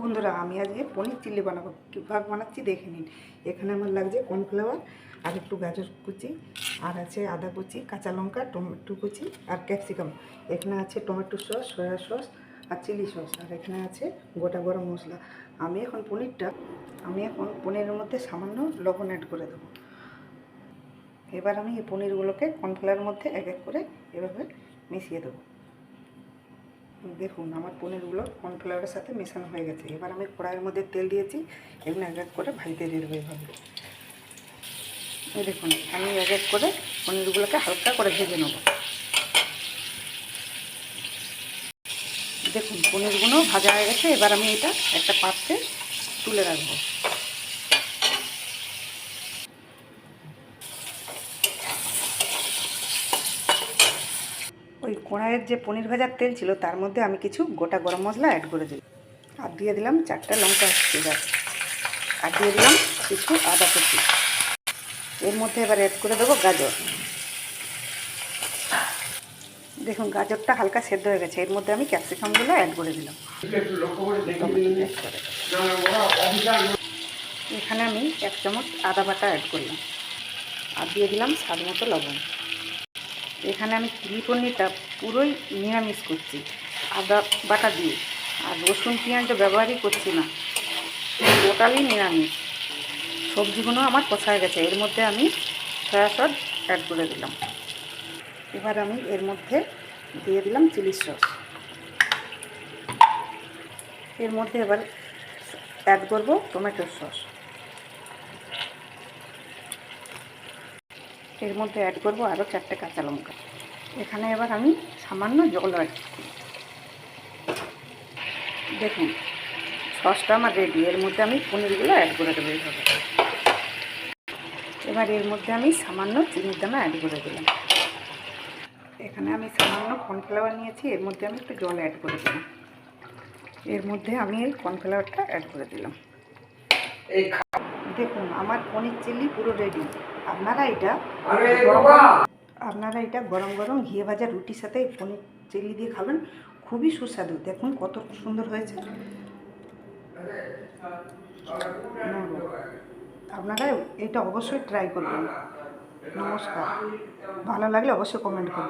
বন্ধুরা, আমি আজকে পনির চিলি বানাবো। কীভাবে বানাচ্ছি দেখে নিন। এখানে আমার লাগছে কর্নফ্লাওয়ার আর একটু গাজর কুচি, আর আছে আদা কুচি, কাঁচা লঙ্কা, টমেটো কুচি আর ক্যাপসিকাম। এখানে আছে টমেটো সস, সয়া সস আর চিলি সস, আর এখানে আছে গোটা গরম মশলা। আমি এখন পনিরের মধ্যে সামান্য লবণ অ্যাড করে দেবো। এবার আমি এই পনিরগুলোকে কর্নফ্লাওয়ারের মধ্যে এক এক করে এভাবে মিশিয়ে দেবো। দেখুন, আমার পনিরগুলো কর্নফ্লাওয়ারের সাথে মেশানো হয়ে গেছে। এবার আমি কড়াইয়ের মধ্যে তেল দিয়েছি, এগুলো এক এক করে ভাজতে দিয়ে দেবো এইভাবে। এই দেখুন, আমি এক এক করে পনিরগুলোকে হালকা করে ভেজে নেব। দেখুন, পনিরগুলো ভাজা হয়ে গেছে। এবার আমি এটা একটা পাত্রে তুলে রাখবো। ওই কড়াইয়ের যে পনির ভাজার তেল ছিল তার মধ্যে আমি কিছু গোটা গরম মশলা অ্যাড করে দিই। আর দিয়ে দিলাম 4টা লঙ্কা চিরা, আর দিয়ে দিলাম কিছু আদা কুচি। এর মধ্যে এবার অ্যাড করে দেবো গাজর। দেখুন, গাজরটা হালকা সেদ্ধ হয়ে গেছে। এর মধ্যে আমি ক্যাপসিকামগুলো অ্যাড করে দিলাম। এখানে আমি 1 চামচ আদা বাটা অ্যাড করলাম, আর দিয়ে দিলাম স্বাদ মতো লবণ। এখানে আমি চিলি পনিরটা পুরোই নিরামিষ করছি, আদা বাটা দিয়ে। আর রসুন পেঁয়াজ ব্যবহারই করছি না, টোটালি নিরামিষ। সবজিগুলো আমার কষা হয়ে গেছে। এর মধ্যে আমি সয়া সস অ্যাড করে দিলাম। এবার আমি এর মধ্যে দিয়ে দিলাম চিলি সস। এর মধ্যে এবার অ্যাড করব টমেটো সস। এর মধ্যে অ্যাড করব আরও 4টে কাঁচা লঙ্কা। এখানে এবার আমি সামান্য জল অ্যাড করব। দেখুন, সসটা আমার রেডি। এর মধ্যে আমি পনিরগুলো অ্যাড করে দেবো এইভাবে। এবার এর মধ্যে আমি সামান্য চিনির দানা অ্যাড করে দিলাম। এখানে আমি সামান্য কর্নফ্লাওয়ার নিয়েছি, এর মধ্যে আমি একটু জল অ্যাড করে দিলাম। এর মধ্যে আমি এই কর্নফ্লাওয়ারটা অ্যাড করে দিলাম। দেখুন, আমার পনির চিলি পুরো রেডি। আপনারা এটা গরম গরম ঘিয়ে ভাজা রুটির সাথে এই পনির চিলি দিয়ে খাবেন, খুবই সুস্বাদু। দেখুন কত সুন্দর হয়েছে। আপনারা এটা অবশ্যই ট্রাই করবেন। নমস্কার। ভালো লাগলে অবশ্যই কমেন্ট করবেন।